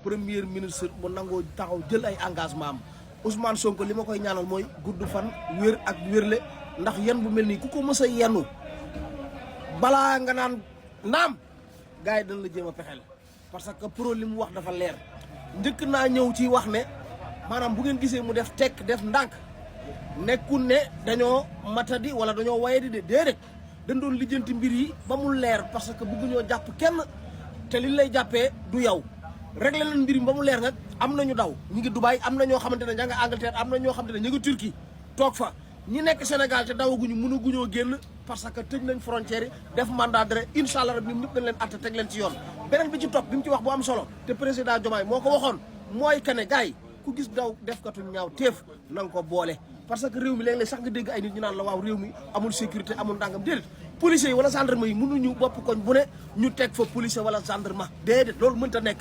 premier ministre mu nangoo taxaw jël ay engagement am Ousmane Sonko li ma koy ñaanal mooy gudd fan wér ak wérle ndax yan bu mel nii ku ko mës a yenu balaa nga naan naam gars yi dañ la jéem a pexeel parce que pro li mu wax dafa leer njëkk naa ñëw ci wax ne maanaam bu ngeen gisee mu def tekk def ndànk nekkul ne dañoo matadi wala dañoo waye di de déedéet dañ doon lijjanti mbir yi ba mu leer parce que bëgguñoo jàpp kenn te li lay jàppee du yow réglé nañ mbir yi ba mu leer nag am nañu daw ñu ngi Dubaï am na ñoo xamante ne ña nga Angleterre am na ñoo xamante ne ñu ngi Turquie toog fa ñi nekk Sénégal te dawaguñu mënaguñoo génn parce que tëj nañ frontière yi def mandat d'arrêt incha allah rabbi ñoom ñëpp dañ leen atte teg leen ci yoon beneen bi ci topp bi mu ci wax bu am solo te président Diomaye moo ko waxoon mooy que ne gars yi ku gis daw defkatu ñaaw téef na nga ko boole parce que réew mi léeg-léeg sax nga dégg ay nit ñu naan la waaw réew mi amul sécurité amul ndàngam déedéet policiers yi wala gendarme yi mënuñu bopp koñ bu ne ñu teg fa policier wala gendarme déedéet loolu mënta nekk